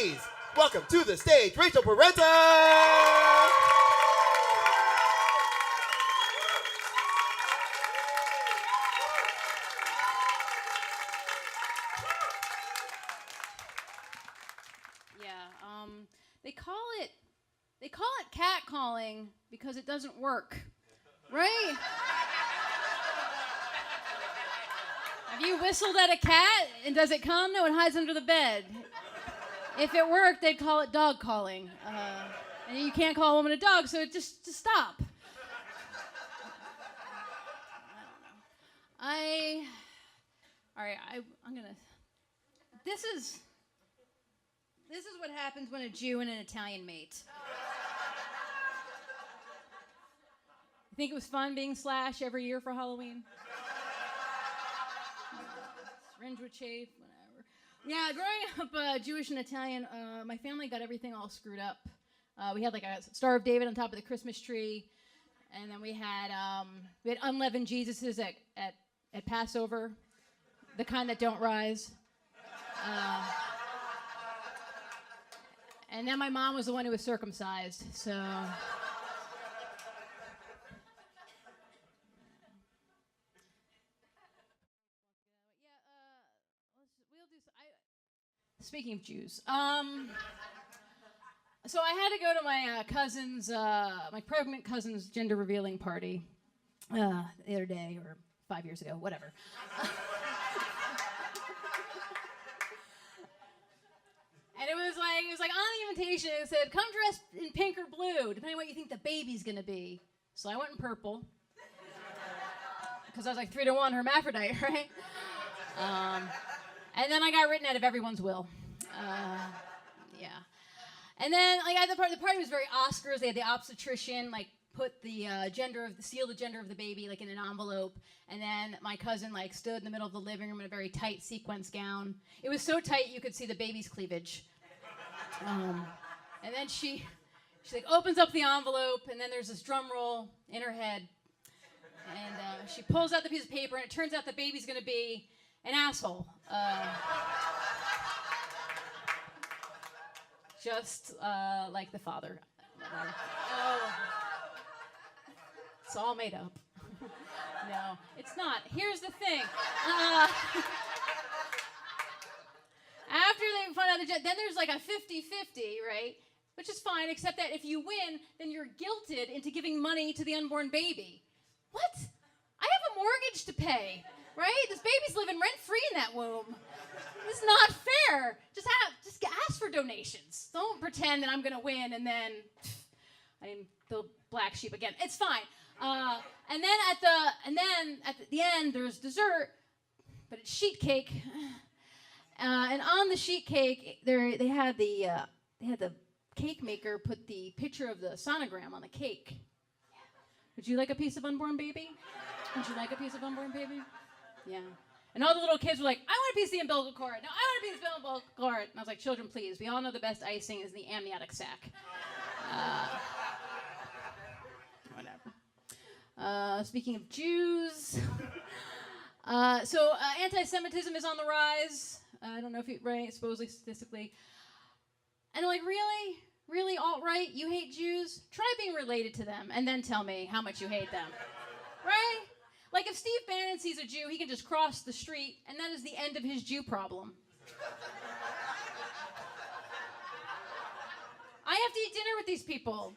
please welcome to the stage Rachael Parenta. They call it catcalling because it doesn't work, right? Have you whistled at a cat and does it come? No, it hides under the bed. If it worked, they'd call it dog calling. And you can't call a woman a dog, so just stop. I don't know. I'm gonna. This is what happens when a Jew and an Italian mate. You think it was fun being Slash every year for Halloween? Syringe would chafe, whatever. Yeah, growing up Jewish and Italian, my family got everything all screwed up. We had like a Star of David on top of the Christmas tree, and then we had unleavened Jesuses at Passover, the kind that don't rise. And then my mom was the one who was circumcised, so. Speaking of Jews, so I had to go to my cousin's, my pregnant cousin's gender revealing party the other day, or 5 years ago, whatever. And it was like on the invitation, it said, come dressed in pink or blue, depending on what you think the baby's gonna be. So I went in purple, because I was like 3-1 hermaphrodite, right? And then I got written out of everyone's will. Yeah. And then the party was very Oscars. They had the obstetrician put the seal the gender of the baby in an envelope. And then my cousin stood in the middle of the living room in a very tight sequence gown. It was so tight you could see the baby's cleavage. And then she opens up the envelope, and then there's this drum roll in her head. And she pulls out the piece of paper, and it turns out the baby's gonna be an asshole. Just like the father. Oh. It's all made up. No, it's not. Here's the thing. After they find out then there's a 50-50, right? Which is fine, except that if you win, then you're guilted into giving money to the unborn baby. What? I have a mortgage to pay. Right? This baby's living rent-free in that womb. This is not fair. Just ask for donations. Don't pretend that I'm going to win and then I'm the black sheep again. It's fine. And then at the end there's dessert, but it's sheet cake. And on the sheet cake they had the cake maker put the picture of the sonogram on the cake. Would you like a piece of unborn baby? Would you like a piece of unborn baby? Yeah. And all the little kids were like, I want a piece of the umbilical cord. No, I want a piece of the umbilical cord. And I was like, children, please. We all know the best icing is the amniotic sac. Whatever. Speaking of Jews. So anti-Semitism is on the rise. I don't know if supposedly statistically. And really? Really alt-right? You hate Jews? Try being related to them and then tell me how much you hate them. Right? If Steve Bannon sees a Jew, he can just cross the street, and that is the end of his Jew problem. I have to eat dinner with these people.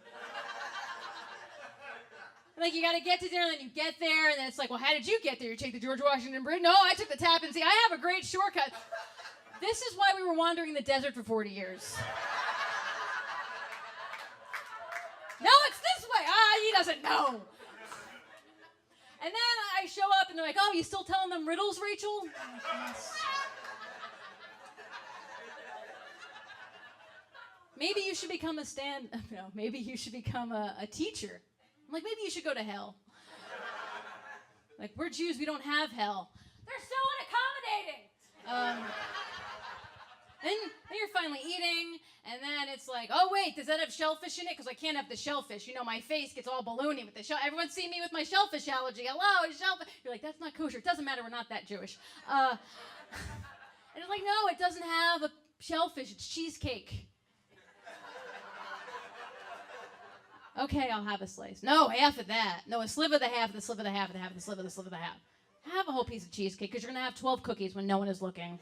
You gotta get to dinner, and then you get there, and then it's well, how did you get there? You take the George Washington Bridge? No, I took the Tappan Zee. I have a great shortcut. This is why we were wandering the desert for 40 years. No, it's this way. He doesn't know. And then I show up, and they're like, oh, you still telling them riddles, Rachel? Yes. Maybe you should become maybe you should become a teacher. I'm like, maybe you should go to hell. We're Jews, we don't have hell. They're so unaccommodating. Then you're finally eating, and then it's oh wait, does that have shellfish in it? Because I can't have the shellfish. My face gets all balloony with the shell. Everyone's seen me with my shellfish allergy. Hello, shellfish. You're like, that's not kosher. It doesn't matter. We're not that Jewish. And it's no, it doesn't have shellfish. It's cheesecake. Okay, I'll have a slice. No, half of that. No, a sliver of the half, the sliver of the half, the half, the sliver, the sliver of the half. Have a whole piece of cheesecake because you're going to have 12 cookies when no one is looking.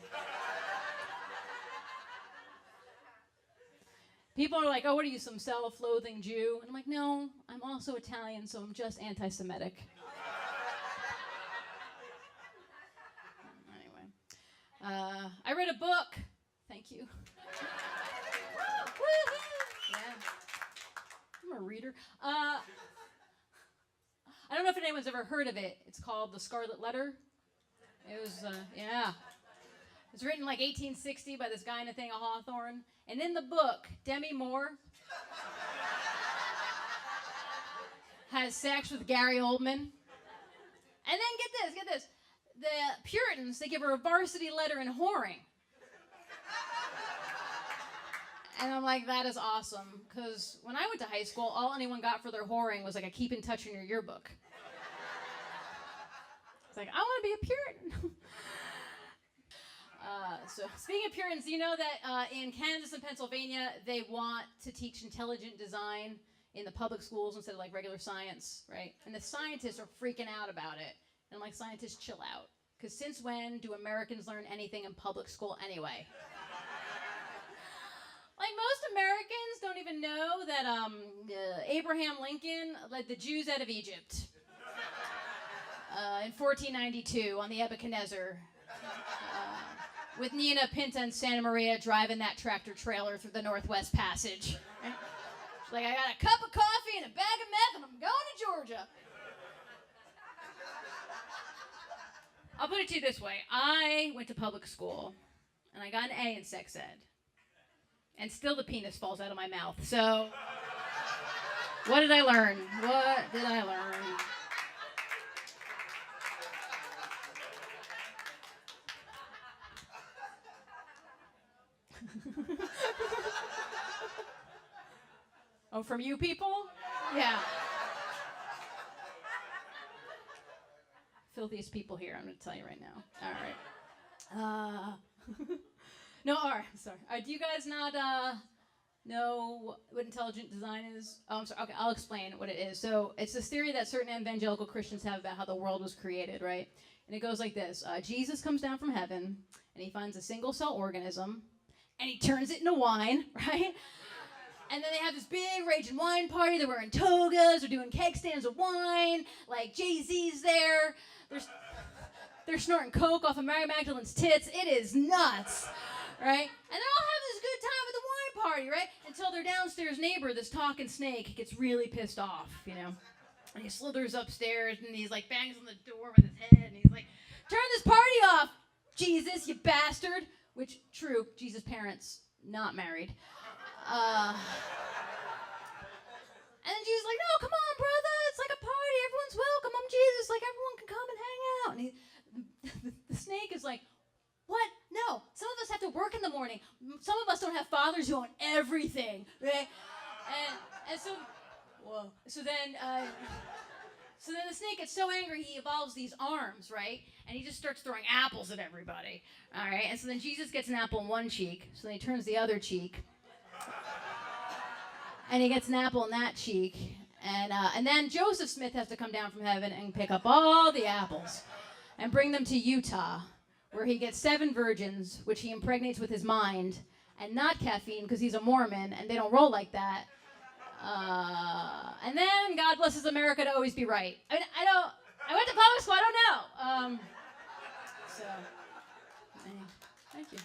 People are like, oh, what are you, some self-loathing Jew? And I'm like, no, I'm also Italian, so I'm just anti-Semitic. Anyway, I read a book. Thank you. Yeah. I'm a reader. I don't know if anyone's ever heard of it. It's called The Scarlet Letter. It was, yeah. It was written like 1860 by this guy Nathaniel Hawthorne. And in the book, Demi Moore has sex with Gary Oldman. And then get this. The Puritans, they give her a varsity letter in whoring. And I'm like, that is awesome. Because when I went to high school, all anyone got for their whoring was like a keep in touch in your yearbook. It's like, I want to be a Puritan. So speaking of Puritans, you know that in Kansas and Pennsylvania, they want to teach intelligent design in the public schools instead of like regular science, right? And the scientists are freaking out about it. And I'm like, scientists, chill out. Because since when do Americans learn anything in public school anyway? Like, most Americans don't even know that Abraham Lincoln led the Jews out of Egypt in 1492 on the Nebuchadnezzar, with Nina, Pinta, and Santa Maria driving that tractor trailer through the Northwest Passage. She's like, I got a cup of coffee and a bag of meth, and I'm going to Georgia. I'll put it to you this way. I went to public school, and I got an A in sex ed. And still the penis falls out of my mouth. So, what did I learn? What did I learn? Oh, from you people? Yeah. Filthiest people here, I'm going to tell you right now. All right. No, all right, sorry. Do you guys not know what intelligent design is? Oh, I'm sorry. Okay, I'll explain what it is. So it's this theory that certain evangelical Christians have about how the world was created, right? And it goes like this. Jesus comes down from heaven, and he finds a single-cell organism, and he turns it into wine, right? And then they have this big raging wine party. They're wearing togas. They're doing keg stands of wine. Like, Jay-Z's there. They're snorting coke off of Mary Magdalene's tits. It is nuts. Right? And they all have this good time at the wine party, right? Until their downstairs neighbor, this talking snake, gets really pissed off, you know? And he slithers upstairs, and he's like bangs on the door with his head, and he's like, turn this party off, Jesus, you bastard. Which, true, Jesus' parents, not married. And then Jesus is like, no, come on, brother, it's like a party, everyone's welcome, I'm Jesus, like everyone can come and hang out. And the snake is like, what? No. Some of us have to work in the morning. Some of us don't have fathers who own everything, right? And so, whoa. So then the snake gets so angry he evolves these arms, right? And he just starts throwing apples at everybody, all right? And so then Jesus gets an apple in one cheek, so then he turns the other cheek, and he gets an apple in that cheek, and then Joseph Smith has to come down from heaven and pick up all the apples and bring them to Utah, where he gets 7 virgins, which he impregnates with his mind, and not caffeine, because he's a Mormon, and they don't roll like that. And then God blesses America to always be right. I mean, I went to public school, I don't know. So, thank you.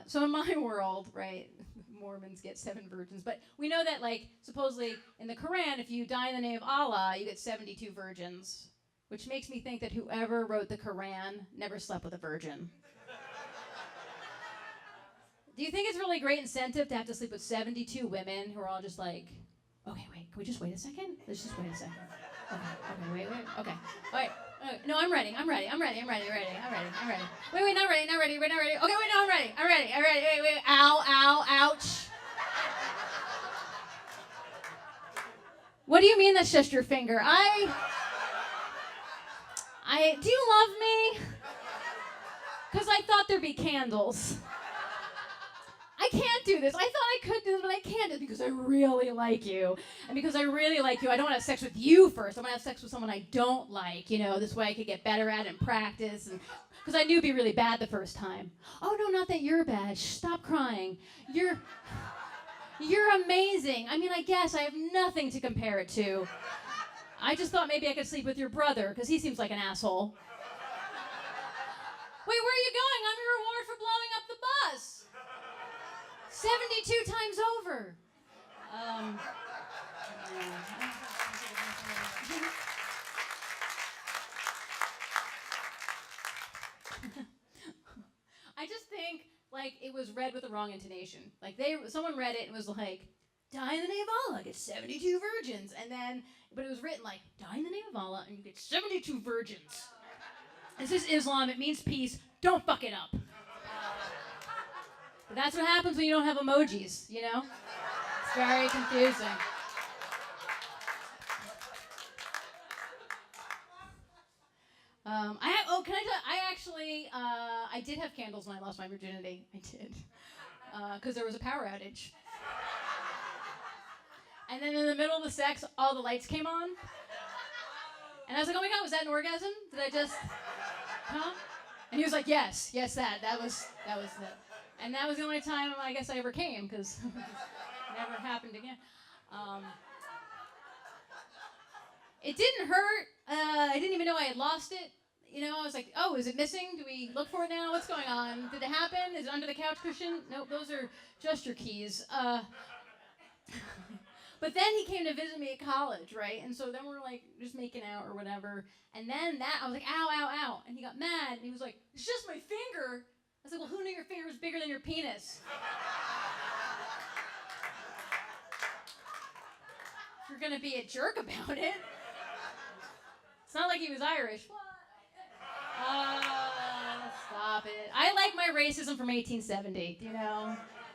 So in my world, right, Mormons get 7 virgins, but we know that, like, supposedly in the Quran, if you die in the name of Allah, you get 72 virgins, which makes me think that whoever wrote the Quran never slept with a virgin. Do you think it's really great incentive to have to sleep with 72 women who are all just like, okay, wait, can we just wait a second? Let's just wait a second. Okay, wait, okay. All right. No, I'm ready. Wait, not ready. Okay, wait, no, I'm ready. Wait. Ow, ouch. What do you mean that's just your finger? Do you love me? Because I thought there'd be candles. I can't do this. I thought I could do this, but I can't do it because I really like you. And because I really like you, I don't want to have sex with you first. I want to have sex with someone I don't like. This way I could get better at it and practice. Because I knew it'd be really bad the first time. Oh, no, not that you're bad. Shh, stop crying. You're amazing. I mean, I guess I have nothing to compare it to. I just thought maybe I could sleep with your brother, because he seems like an asshole. Wait, where are you going? I'm your reward for blowing up the bus. 72 times over. I just think, it was read with the wrong intonation. Someone read it and was like, die in the name of Allah, get 72 virgins. But it was written like, die in the name of Allah and you get 72 virgins. This is Islam, it means peace, don't fuck it up. But that's what happens when you don't have emojis, It's very confusing. I did have candles when I lost my virginity. I did. Because there was a power outage. And then in the middle of the sex, all the lights came on. And I was like, oh my God, was that an orgasm? Did I just, And he was like, yes, that was it. And that was the only time I guess I ever came, because it never happened again. It didn't hurt. I didn't even know I had lost it. I was like, oh, is it missing? Do we look for it now? What's going on? Did it happen? Is it under the couch cushion? Nope, those are just your keys. But then he came to visit me at college, right? And so then we're just making out or whatever. And then I was like, ow, ow, ow. And he got mad. And he was like, it's just my finger. I was like, well, who knew your finger was bigger than your penis? If you're going to be a jerk about it. It's not like he was Irish. What? Stop it. I like my racism from 1870,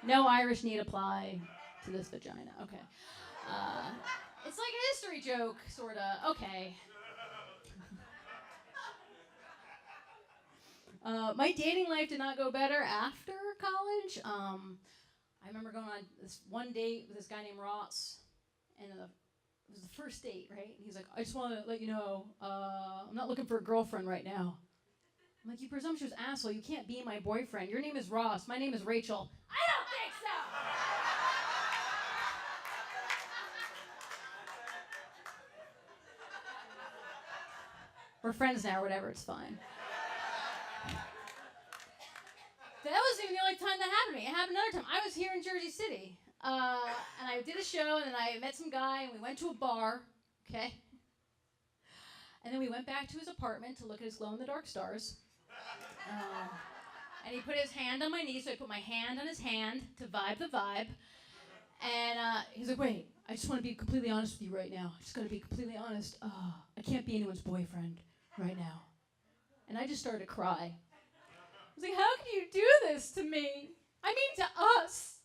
No Irish need apply to this vagina. Okay. It's like a history joke, sorta. Okay. My dating life did not go better after college. I remember going on this one date with this guy named Ross, and it was the first date, right? And he's like, I just want to let you know, I'm not looking for a girlfriend right now. I'm like, you presumptuous asshole, you can't be my boyfriend. Your name is Ross, my name is Rachael. I don't think so! We're friends now or whatever, it's fine. That wasn't even the only time that happened to me. It happened another time. I was here in Jersey City, and I did a show, and then I met some guy, and we went to a bar, okay? And then we went back to his apartment to look at his glow-in-the-dark stars. And he put his hand on my knee, so I put my hand on his hand to vibe the vibe. And he's like, wait, I just want to be completely honest with you right now. I just got to be completely honest. I can't be anyone's boyfriend right now. And I just started to cry. I was like, how can you do this to me? I mean, to us.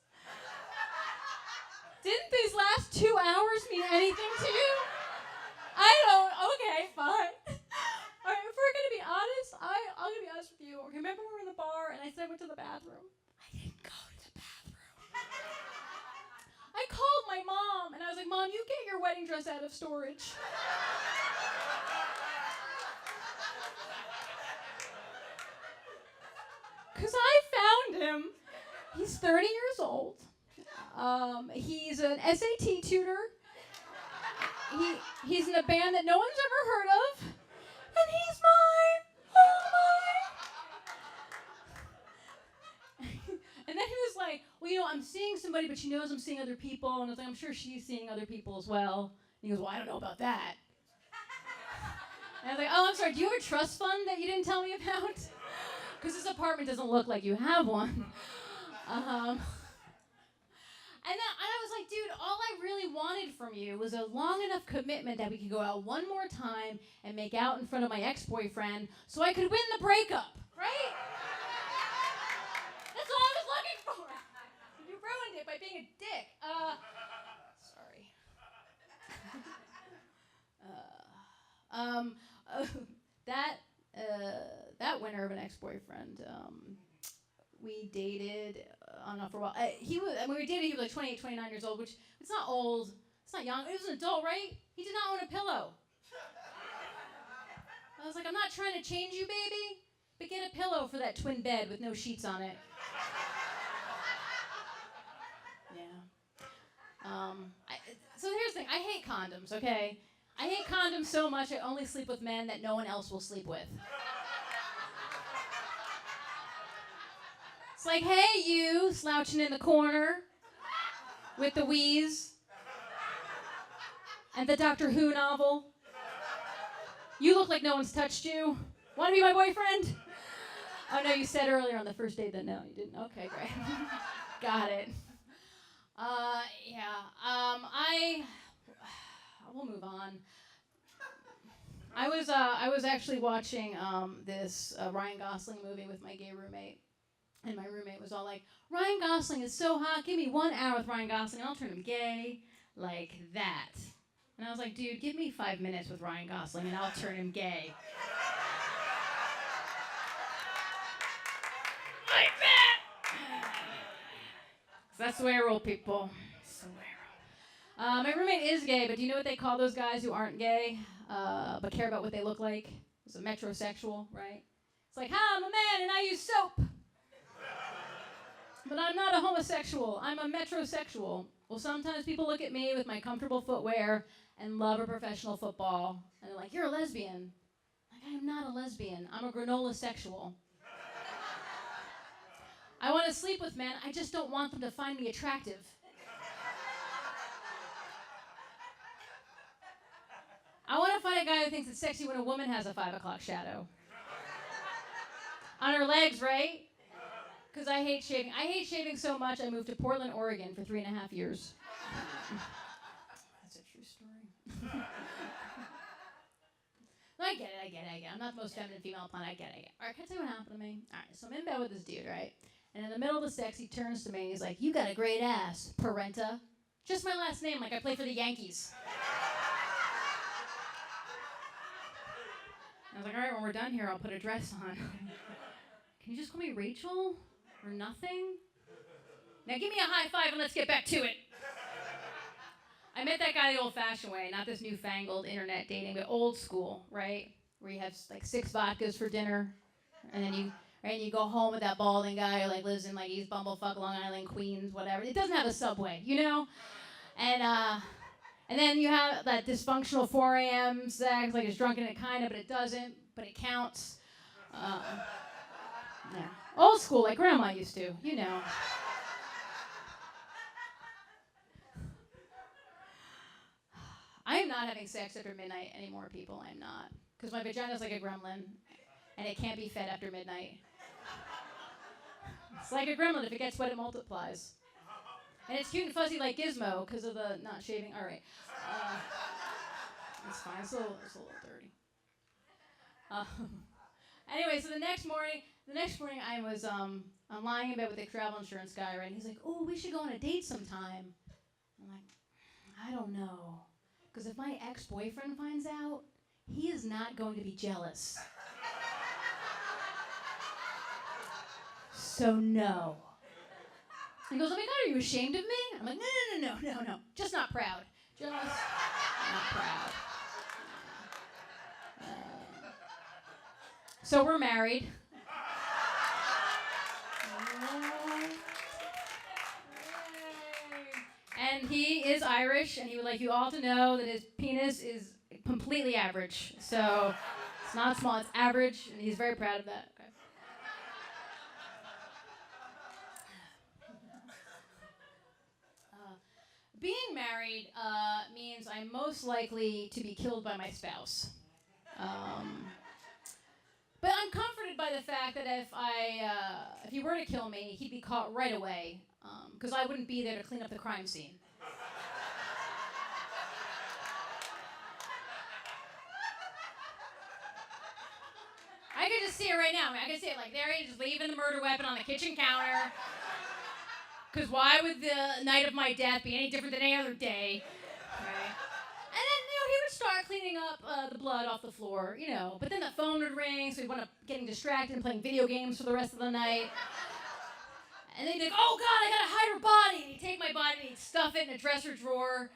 Didn't these last 2 hours mean anything to you? Okay, fine. All right, if we're going to be honest, I'm going to be honest with you. Okay, remember we were in the bar and I said I went to the bathroom? I didn't go to the bathroom. I called my mom and I was like, Mom, you get your wedding dress out of storage. Because I found him. He's 30 years old. He's an SAT tutor. He's in a band that no one's ever heard of. And he's mine. Oh, mine. And then he was like, well, I'm seeing somebody, but she knows I'm seeing other people. And I was like, I'm sure she's seeing other people as well. And he goes, well, I don't know about that. And I was like, oh, I'm sorry, do you have a trust fund that you didn't tell me about? Because this apartment doesn't look like you have one. And I was like, dude, all I really wanted from you was a long enough commitment that we could go out one more time and make out in front of my ex-boyfriend so I could win the breakup, right? That's all I was looking for. You ruined it by being a dick. Sorry. that winter of an ex-boyfriend, we dated on and off for a while. We dated, he was like 28, 29 years old, which it's not old, it's not young. He was an adult, right? He did not own a pillow. I was like, I'm not trying to change you, baby, but get a pillow for that twin bed with no sheets on it. Yeah. So here's the thing. I hate condoms, okay? I hate condoms so much I only sleep with men that no one else will sleep with. It's like, hey, you, slouching in the corner with the wheeze and the Doctor Who novel. You look like no one's touched you. Want to be my boyfriend? Oh, no, you said earlier on the first date that no, you didn't. Okay, great. Got it. We'll move on. I was actually watching this Ryan Gosling movie with my gay roommate, and my roommate was all like, Ryan Gosling is so hot, give me 1 hour with Ryan Gosling and I'll turn him gay like that. And I was like, dude, give me 5 minutes with Ryan Gosling and I'll turn him gay. Like that! So that's the way I roll, people. That's the way I roll. My roommate is gay, but do you know what they call those guys who aren't gay, but care about what they look like? It's a metrosexual, right? It's like, hi, I'm a man and I use soap. But I'm not a homosexual. I'm a metrosexual. Well, sometimes people look at me with my comfortable footwear and love a professional football, and they're like, you're a lesbian. Like, I am not a lesbian. I'm a granola sexual. I want to sleep with men. I just don't want them to find me attractive. I want to find a guy who thinks it's sexy when a woman has a 5 o'clock shadow. On her legs, right? Because I hate shaving. I hate shaving so much, I moved to Portland, Oregon for 3.5 years. That's a true story. No, I get it. I'm not the most feminine female on the planet. I get it. All right, can I tell you what happened to me? All right, so I'm in bed with this dude, right? And in the middle of the sex, he turns to me and he's like, you got a great ass, Parenta. Just my last name, like I play for the Yankees. I was like, all right, when we're done here, I'll put a dress on. Can you just call me Rachel? Or nothing? Now give me a high five and let's get back to it. I met that guy the old-fashioned way, not this newfangled internet dating, but old school, right? Where you have like 6 vodkas for dinner, and then you go home with that balding guy who like lives in like East Bumblefuck, Long Island, Queens, whatever. It doesn't have a subway, you know? And then you have that dysfunctional 4 a.m. sex, like it's drunken it kinda, but it doesn't, but it counts. Yeah. Old school, like Grandma used to, you know. I am not having sex after midnight anymore, people. I'm not. Because my vagina's like a gremlin, and it can't be fed after midnight. It's like a gremlin. If it gets wet, it multiplies. And it's cute and fuzzy like Gizmo because of the not shaving. All right. It's fine. It's a little dirty. Anyway, so the next morning I was I'm lying in bed with the travel insurance guy, right? And he's like, oh, we should go on a date sometime. I'm like, I don't know. Because if my ex-boyfriend finds out, he is not going to be jealous. So no. He goes, oh my God, are you ashamed of me? I'm like, no. Just not proud. Just not proud. So we're married. And he is Irish, and he would like you all to know that his penis is completely average. So it's not small, it's average, and he's very proud of that. Okay. Being married means I'm most likely to be killed by my spouse. But I'm comforted by the fact that if he were to kill me, he'd be caught right away, because I wouldn't be there to clean up the crime scene. I could just see it right now. I could see it like there he is, just leaving the murder weapon on the kitchen counter. Because why would the night of my death be any different than any other day? Right? And then, he would start cleaning up the blood off the floor, you know. But then the phone would ring, so we'd wind up getting distracted and playing video games for the rest of the night. And then he'd be like, oh, God, I got to hide her body. And he'd take my body and he'd stuff it in a dresser drawer.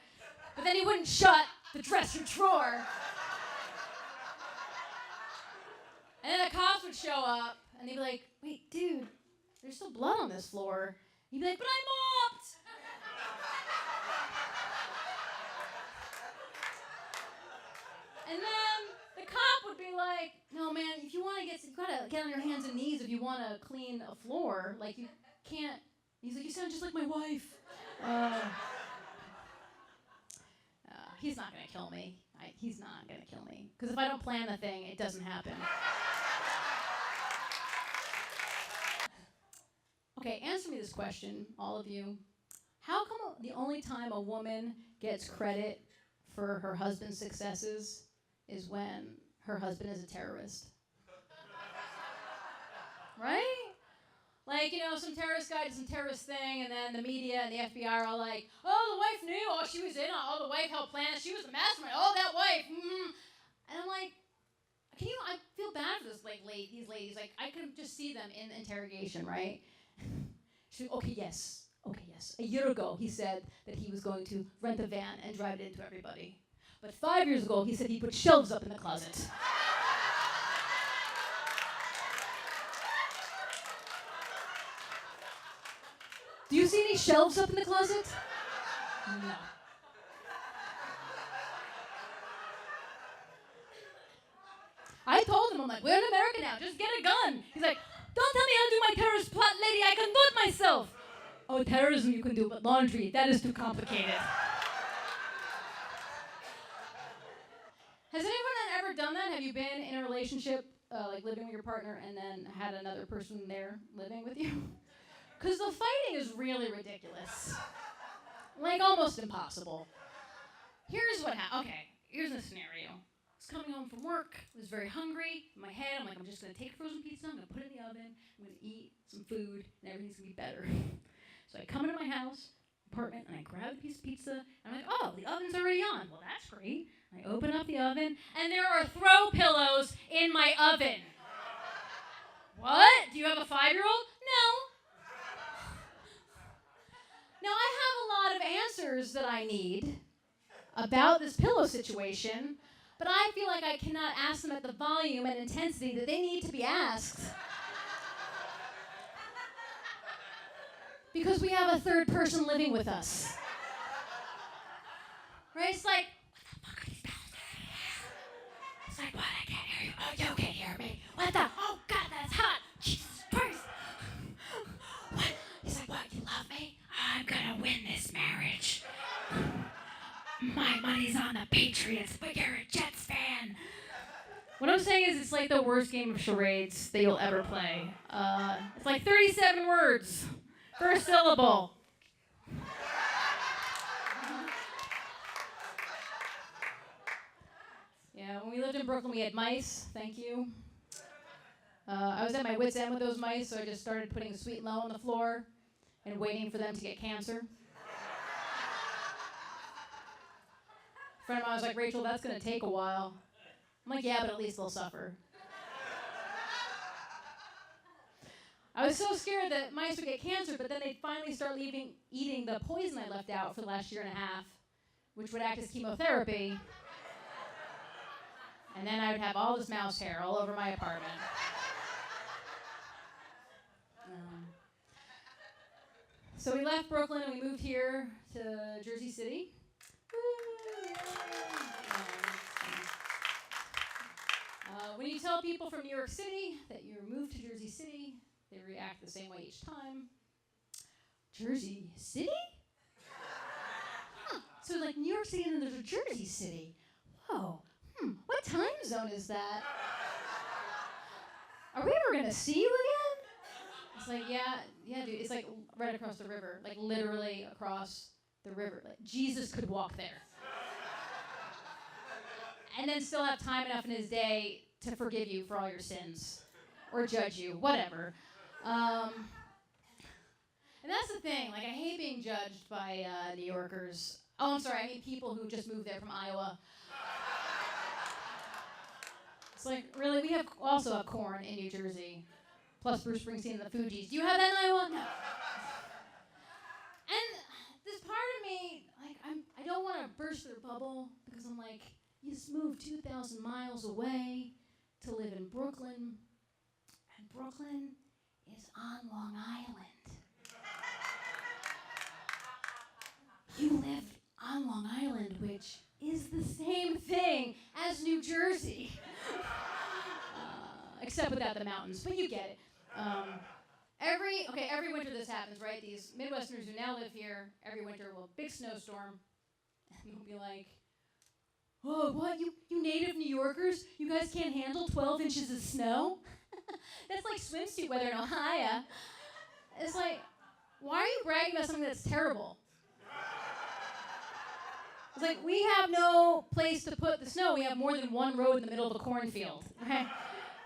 But then he wouldn't shut the dresser drawer. And then the cops would show up, and they'd be like, wait, dude, there's still blood on this floor. He'd be like, but I mopped. And then the cop would be like, no, man, if you want to you gotta get on your hands and knees if you want to clean a floor. Like, you can't. He's like, you sound just like my wife. He's not going to kill me. He's not going to kill me. Because if I don't plan the thing, it doesn't happen. Okay, answer me this question, all of you. How come the only time a woman gets credit for her husband's successes is when her husband is a terrorist? Right? Like, you know, some terrorist guy did some terrorist thing, and then the media and the FBI are all like, oh, the wife knew, oh, she was in, oh, the wife helped plan it, she was the mastermind, oh, that wife, And I'm like, I feel bad for these ladies, like, I could just see them in interrogation, right? She's okay, yes. A year ago, he said that he was going to rent a van and drive it into everybody. But 5 years ago, he said he put shelves up in the closet. Do you see any shelves up in the closet? No. I told him, I'm like, we're in America now, just get a gun. He's like, don't tell me how to do my terrorist plot, lady, I can do it myself. Oh, terrorism you can do, but laundry, that is too complicated. Has anyone ever done that? Have you been in a relationship, like living with your partner, and then had another person there living with you? Because the fighting is really ridiculous. Like, almost impossible. Here's what happened. Okay, here's the scenario. I was coming home from work. I was very hungry. In my head, I'm like, I'm just going to take frozen pizza. I'm going to put it in the oven. I'm going to eat some food, and everything's going to be better. So I come into my house, apartment, and I grab a piece of pizza. And I'm like, oh, the oven's already on. Well, that's great. I open up the oven, and there are throw pillows in my oven. What? Do you have a 5-year-old? No. Now, I have a lot of answers that I need about this pillow situation, but I feel like I cannot ask them at the volume and intensity that they need to be asked. Because we have a third person living with us. Right? It's like, what the fuck are these pillows? It's like, what? I can't hear you. Oh, you can't hear me. What the? Oh, God, that's hot. Jesus Christ. What? He's like, what? You love me? I'm gonna win this marriage. My money's on the Patriots, but you're a Jets fan. What I'm saying is it's like the worst game of charades that you'll ever play. It's like 37 words per syllable. Yeah, when we lived in Brooklyn, we had mice. Thank you. I was at my wit's end with those mice, so I just started putting sweet and low on the floor and waiting for them to get cancer. A friend of mine was like, Rachel, that's going to take a while. I'm like, yeah, but at least they'll suffer. I was so scared that mice would get cancer, but then they'd finally start eating the poison I left out for the last year and a half, which would act as chemotherapy. And then I would have all this mouse hair all over my apartment. So we left Brooklyn and we moved here to Jersey City. When you tell people from New York City that you moved to Jersey City, they react the same way each time. Jersey City? Huh. So like New York City and then there's a Jersey City. Whoa. What time zone is that? Are we ever gonna see you again? It's like, yeah, dude. It's like right across the river, like literally across the river. Like Jesus could walk there, and then still have time enough in his day to forgive you for all your sins, or judge you, whatever. And that's the thing. Like, I hate being judged by New Yorkers. Oh, I'm sorry. I mean people who just moved there from Iowa. It's like, really, we have also have corn in New Jersey, plus Bruce Springsteen and the Fugees. Do you have that in Iowa? No. And this part of me, like, I don't want to burst their bubble because I'm like, you just moved 2,000 miles away to live in Brooklyn, and Brooklyn is on Long Island. You live on Long Island, which is the same thing as New Jersey. Except without the mountains, but you get it. Every winter this happens, right? These Midwesterners who now live here, every winter will big snowstorm, and they'll be like, "Oh, what? You native New Yorkers? You guys can't handle 12 inches of snow? That's like swimsuit weather in Ohio." It's like, why are you bragging about something that's terrible? It's like, we have no place to put the snow. We have more than one road in the middle of a cornfield, right?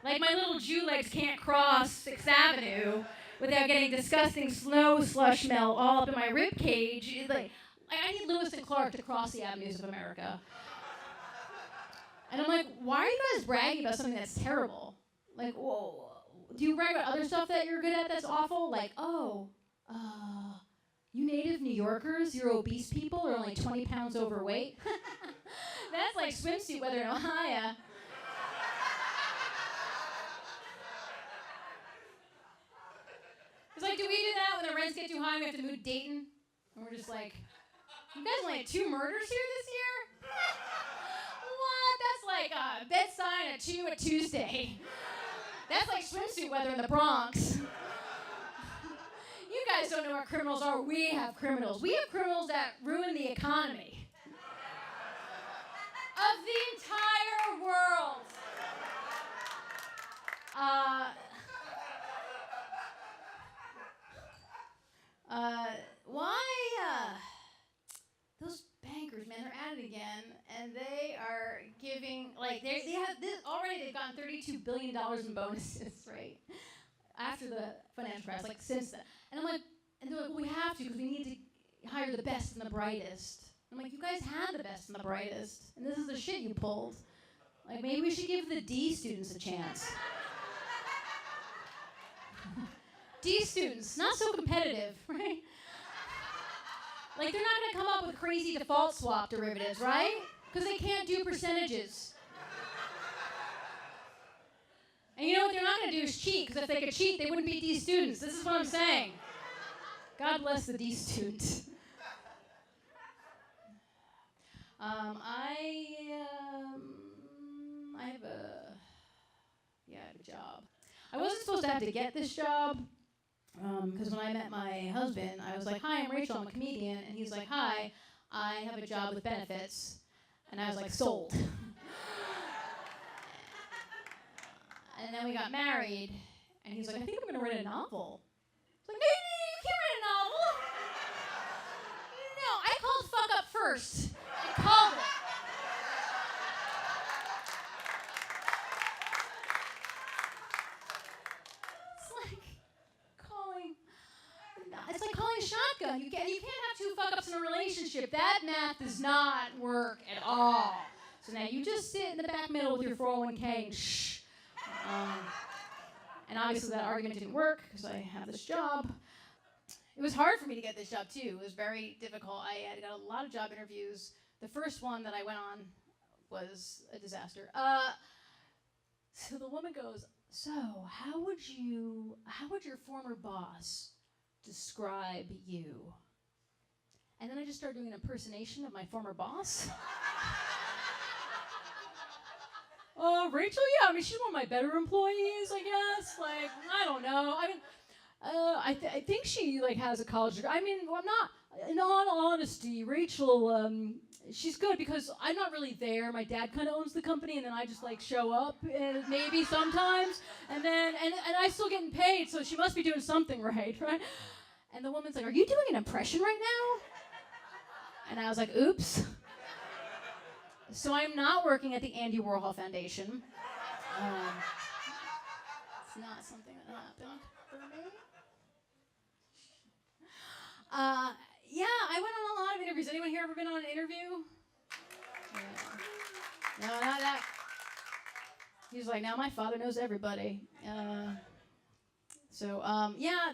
Like, my little Jew legs can't cross 6th Avenue without getting disgusting snow slush melt all up in my rib cage. It's like, I need Lewis and Clark to cross the avenues of America. And I'm like, why are you guys bragging about something that's terrible? Like, whoa, do you brag about other stuff that you're good at that's awful? Like, you native New Yorkers, you're obese people, are only 20 pounds overweight. That's like swimsuit weather in Ohio. It's like, do we do that when the rents get too high and we have to move to Dayton? And we're just like, you guys only had 2 murders here this year? What? That's like a bed sign at 2 a Tuesday. That's like swimsuit weather in the Bronx. You guys don't know what criminals are. We have criminals. We have criminals that ruin the economy of the entire world. Those bankers, man, they're at it again, and they are giving, like, they have this already. They've gotten $32 billion in bonuses, right? After the financial crash, like, since then. And I'm like, and they're like, well, we have to because we need to hire the best and the brightest. I'm like, you guys had the best and the brightest, and this is the shit you pulled. Like, maybe we should give the D students a chance. D students, not so competitive, right? Like, they're not going to come up with crazy default swap derivatives, right? Because they can't do percentages. And you know what they're not going to do is cheat, because if they could cheat, they wouldn't be D students. This is what I'm saying. God bless the D student. I have a job. I wasn't supposed to have to get this job, because when I met my husband, I was like, "Hi, I'm Rachel, I'm a comedian," and he's like, "Hi, I have a job with benefits," and I was like, "Sold." And then we got married, and he's like, "I think I'm gonna write a novel." I was like, "No, you can't write a novel." No, I called fuck up first. I called it. It's like calling a shotgun. You can't have 2 fuck-ups in a relationship. That math does not work at all. So now you just sit in the back middle with your 401k and shh. And obviously that argument didn't work because I have this job. It was hard for me to get this job too. It was very difficult. I had got a lot of job interviews. The first one that I went on was a disaster. So the woman goes, "So how would your former boss describe you?" And then I just started doing an impersonation of my former boss. Rachel, yeah, I mean, she's one of my better employees, I guess. Like, I don't know. I mean, I think she, like, has a college degree. I mean, well, I'm not, in all honesty, Rachel, she's good because I'm not really there. My dad kind of owns the company, and then I just, like, show up maybe sometimes. And I'm still getting paid, so she must be doing something right? And the woman's like, "Are you doing an impression right now?" And I was like, "Oops." So I'm not working at the Andy Warhol Foundation. It's not something that happened for me. Yeah, I went on a lot of interviews. Anyone here ever been on an interview? Yeah. No, not that. He's like, now my father knows everybody. Yeah,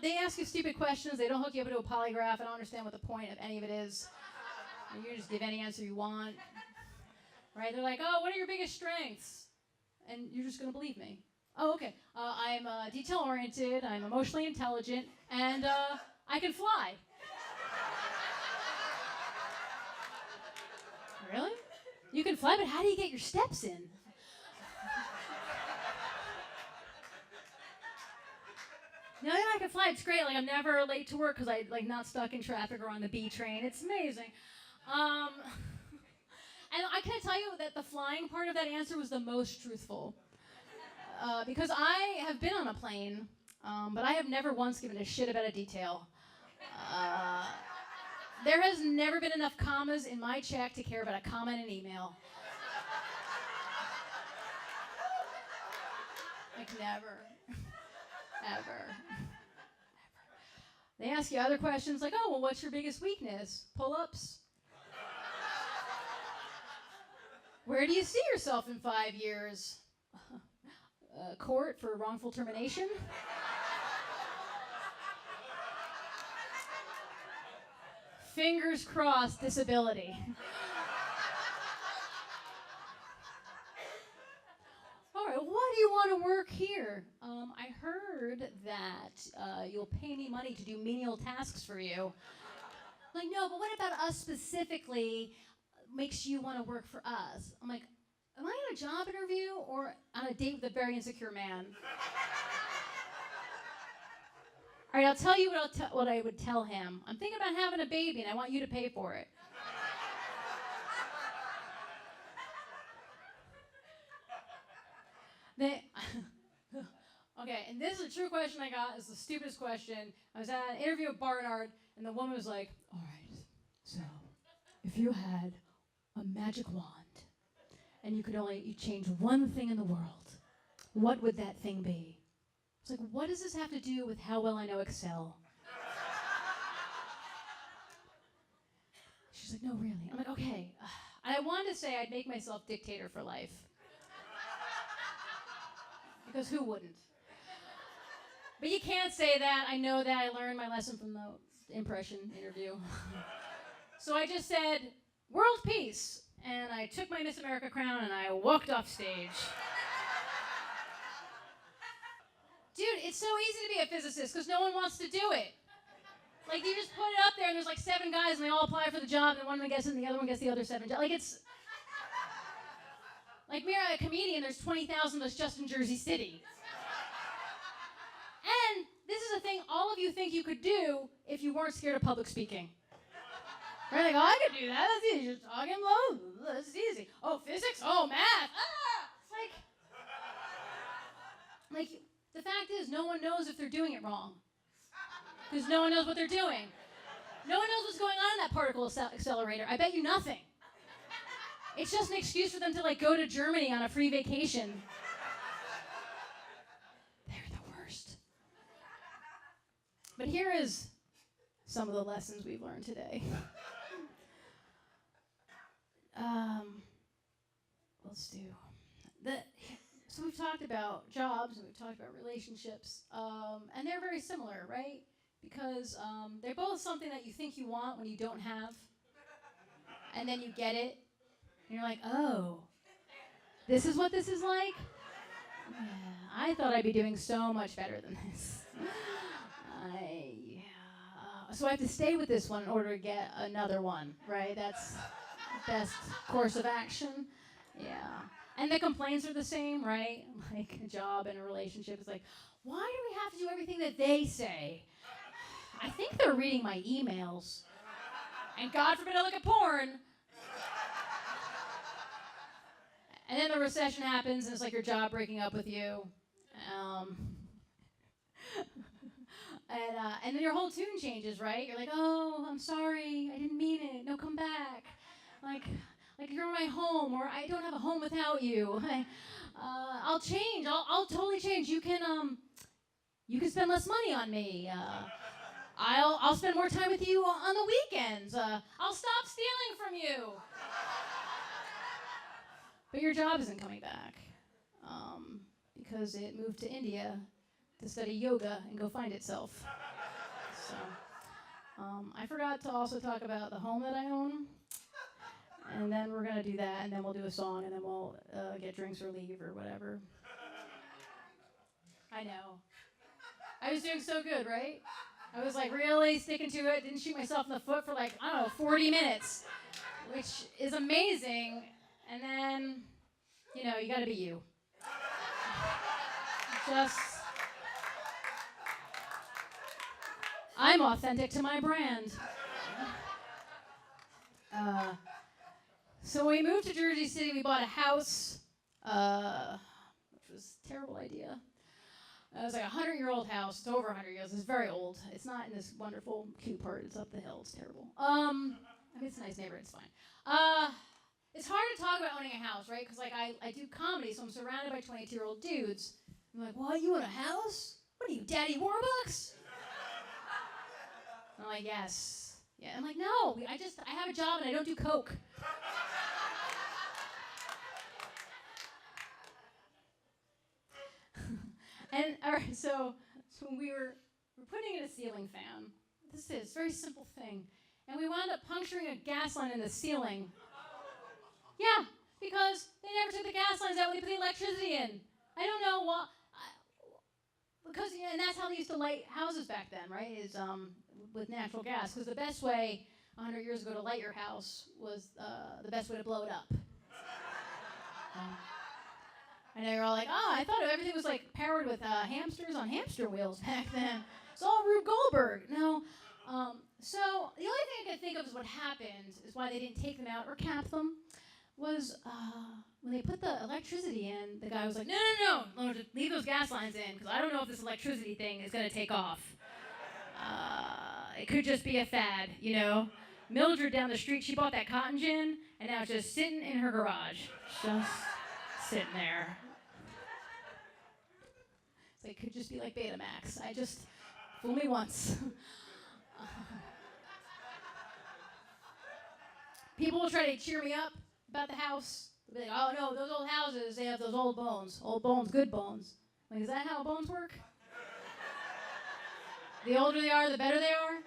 they ask you stupid questions. They don't hook you up into a polygraph. I don't understand what the point of any of it is. You just give any answer you want. Right? They're like, oh, what are your biggest strengths? And you're just going to believe me. Oh, okay. I'm detail-oriented, I'm emotionally intelligent, and I can fly. Really? You can fly, but how do you get your steps in? No, I can fly. It's great. Like, I'm never late to work because I'm like not stuck in traffic or on the B train. It's amazing. And I can tell you that the flying part of that answer was the most truthful. Because I have been on a plane, but I have never once given a shit about a detail. There has never been enough commas in my check to care about a comma in an email. Like, never. Ever. They ask you other questions like, oh, well, what's your biggest weakness? Pull-ups. Where do you see yourself in 5 years? Court for wrongful termination? Fingers crossed, disability. All right, why do you want to work here? I heard that you'll pay me money to do menial tasks for you. I'm like, no, but what about us specifically makes you want to work for us? I'm like, am I on a job interview or on a date with a very insecure man? All right, I'll tell you what I would tell him. I'm thinking about having a baby, and I want you to pay for it. Okay, and this is a true question I got. It's the stupidest question. I was at an interview with Barnard, and the woman was like, all right, so if you had a magic wand, and you change one thing in the world, what would that thing be? I was like, what does this have to do with how well I know Excel? She's like, no, really. I'm like, okay. And I wanted to say I'd make myself dictator for life. Because who wouldn't? But you can't say that. I know that. I learned my lesson from the impression interview. So I just said, world peace. And I took my Miss America crown and I walked off stage. Dude, it's so easy to be a physicist because no one wants to do it. Like, you just put it up there and there's like 7 guys and they all apply for the job and one of them gets it and the other one gets the other 7 jobs. Like, it's... Like, me, a comedian, there's 20,000 that's just in Jersey City. And this is a thing all of you think you could do if you weren't scared of public speaking. Right? Like, oh, I could do that. That's easy. Just talking low. That's easy. Oh, physics? Oh, math. Ah! Like, the fact is, no one knows if they're doing it wrong. Because no one knows what they're doing. No one knows what's going on in that particle accelerator. I bet you nothing. It's just an excuse for them to, like, go to Germany on a free vacation. They're the worst. But here is some of the lessons we've learned today. Let's do so we've talked about jobs and we've talked about relationships, and they're very similar, right? Because they're both something that you think you want when you don't have, and then you get it, and you're like, oh, this is what this is like? Yeah, I thought I'd be doing so much better than this. So I have to stay with this one in order to get another one, right? That's the best course of action. Yeah. And the complaints are the same, right? Like a job and a relationship is like, why do we have to do everything that they say? I think they're reading my emails. And God forbid I look at porn. And then the recession happens and it's like your job breaking up with you. And then your whole tune changes, right? You're like, oh, I'm sorry, I didn't mean it. No, come back. Like you're my home, or I don't have a home without you. I'll change. I'll totally change. You can spend less money on me. I'll spend more time with you on the weekends. I'll stop stealing from you. But your job isn't coming back. because it moved to India to study yoga and go find itself. So, I forgot to also talk about the home that I own. And then we're going to do that, and then we'll do a song, and then we'll get drinks or leave or whatever. I know. I was doing so good, right? I was like really sticking to it, didn't shoot myself in the foot for like, I don't know, 40 minutes, which is amazing. And then, you know, you got to be you. Just, I'm authentic to my brand. So when we moved to Jersey City, we bought a house, which was a terrible idea. It was like a 100-year-old house. It's over 100 years. It's very old. It's not in this wonderful, cute part. It's up the hill. It's terrible. I mean, it's a nice neighborhood. It's fine. It's hard to talk about owning a house, right? Because like I do comedy, so I'm surrounded by 22-year-old dudes. I'm like, what? You own a house? What are you, Daddy Warbucks? I'm like, yes. Yeah. I'm like, no. I have a job and I don't do coke. And all right, so we were putting in a ceiling fan. This is a very simple thing, and we wound up puncturing a gas line in the ceiling. Yeah, because they never took the gas lines out when they put the electricity in. I don't know why. Because and that's how they used to light houses back then, right? Is with natural gas. Because the best way 100 years ago to light your house was the best way to blow it up. I know you're all like, I thought everything was like powered with hamsters on hamster wheels back then. It's all Rube Goldberg. No. So the only thing I could think of is what happened, is why they didn't take them out or cap them, was when they put the electricity in, the guy was like, no, just leave those gas lines in, because I don't know if this electricity thing is going to take off. It could just be a fad, you know. Mildred down the street, she bought that cotton gin, and now it's just sitting in her garage. Just sitting there. It could just be like Betamax. Fool me once. People will try to cheer me up about the house. They'll be like, oh no, those old houses, they have those old bones. Old bones, good bones. Like, is that how bones work? The older they are, the better they are?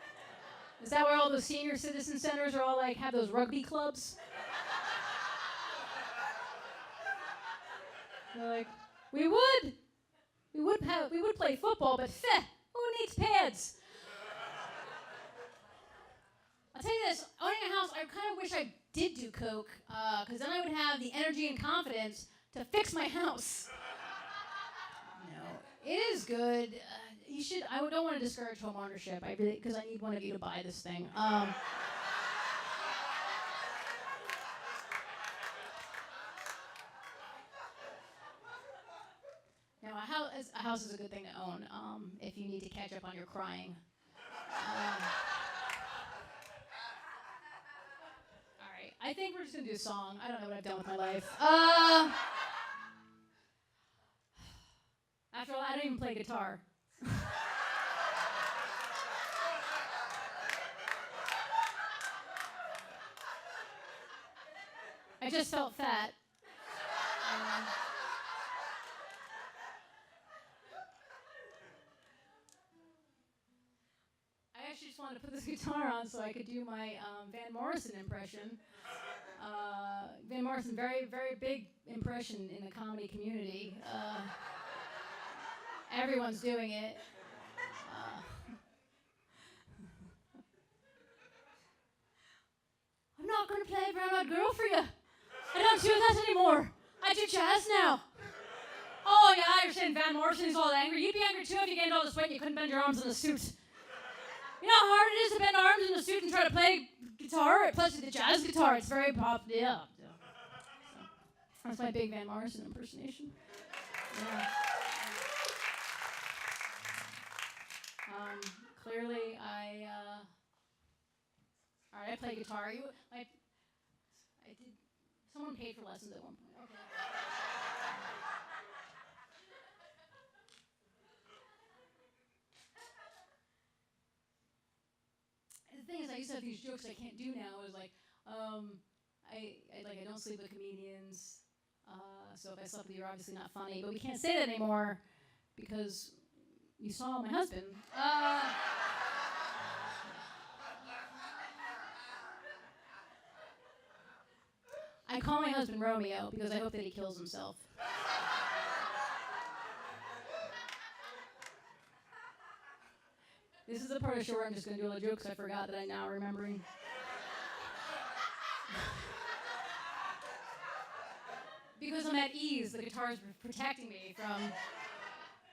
Is that where all those senior citizen centers are all like, have those rugby clubs? They're like, we would play football, but who needs pads? I'll tell you this, owning a house, I kind of wish I did do coke, because then I would have the energy and confidence to fix my house. No, it is good. I don't want to discourage home ownership, because I need one of you to buy this thing. Now, a house is a good thing to own if you need to catch up on your crying. All right, I think we're just going to do a song. I don't know what I've done with my life. After all, I don't even play guitar. I just felt fat. I actually just wanted to put this guitar on so I could do my Van Morrison impression. Van Morrison, very, very big impression in the comedy community. Everyone's doing it. I'm not going to play Brown Eyed Girl for you. I don't do that anymore. I do jazz now. Oh, yeah, I understand Van Morrison is all angry. You'd be angry too if you gained all this weight and you couldn't bend your arms in a suit. You know how hard it is to bend arms in a suit and try to play guitar? Plus, the jazz guitar, it's very popular. Yeah. So, that's my big Van Morrison impersonation. Yeah. Clearly, all right, I play guitar. I did. Someone paid for lessons at one point. Okay. The thing is, I used to have these jokes I can't do now. It was like, I don't sleep with comedians. So if I slept with you, you're obviously not funny. But we can't say that anymore because you saw my husband. I call my husband Romeo because I hope that he kills himself. This is the part of the show where I'm just going to do all the jokes I forgot that I'm now remembering. Because I'm at ease, the guitar is protecting me from...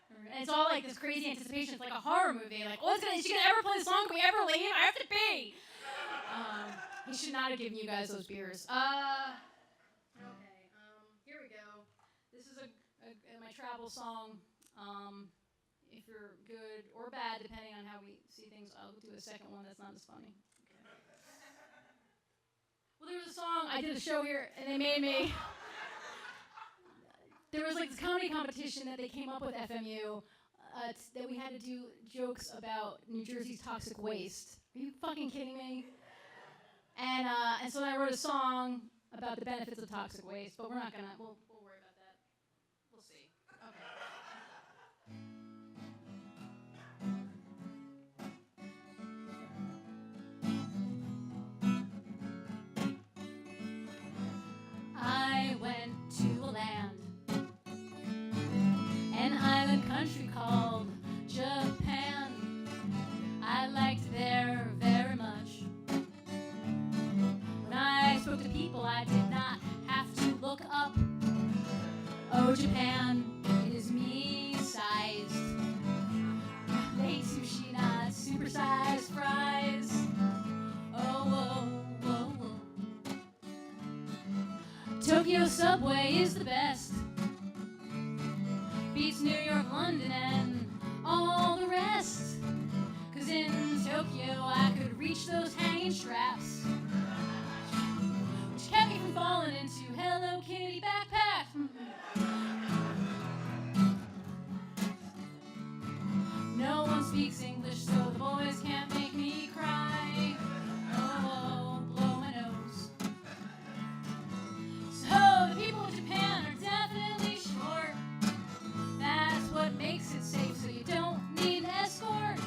And it's all like this crazy anticipation. It's like a horror movie. Like, is she going to ever play the song? Can we ever leave? I have to pee! He should not have given you guys those beers. Okay, here we go. This is my travel song. If you're good or bad, depending on how we see things, I'll do a second one that's not as funny. Okay. Well, there was a song, I did a show here, and they made me... There was like this comedy competition that they came up with FMU that we had to do jokes about New Jersey's toxic waste. Are you fucking kidding me? And so I wrote a song about the benefits of toxic waste, but we're not gonna, we'll worry about that. We'll see. Okay. I went to a land, an island country called Japan. I liked it there very much. When I spoke to people, I did not have to look up. Oh, Japan, it is me-sized. Late sushi, not supersized fries. Oh, whoa, whoa, whoa. Tokyo subway is the best. Beats New York, London, and all the rest. 'Cause in Tokyo, I could reach those hanging straps, which kept me from falling into Hello Kitty backpacks. No one speaks English, so the boys can't make me cry. Oh, blow my nose. So the people of Japan are definitely short. That's what makes it safe, so you don't need an escort.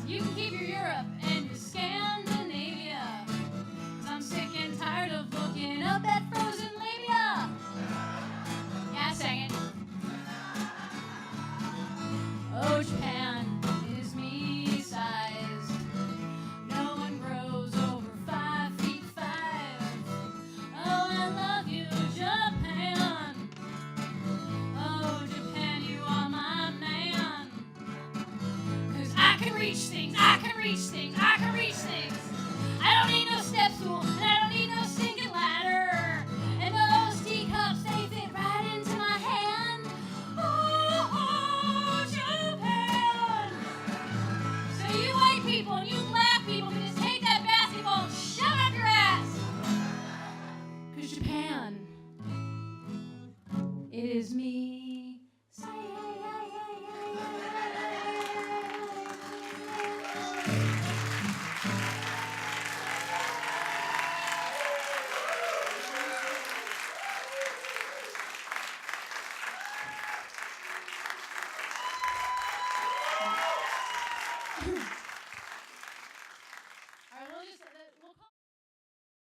You can keep your Europe and your Scandinavia. 'Cause I'm sick and tired of looking up at frozen labia. Yeah, I sang it. Oh, Japan is me-sized. No one grows over 5'5". Oh, I love you, Japan. Oh, Japan, you are my man. 'Cause I can reach things, I can reach things, I can reach things. I don't need no step stool, and I don't need no stinking ladder. And those teacups, they fit right into my hand. Oh, Japan. So you white people and you black people can just take that basketball and shove it up your ass. 'Cause Japan, it is me.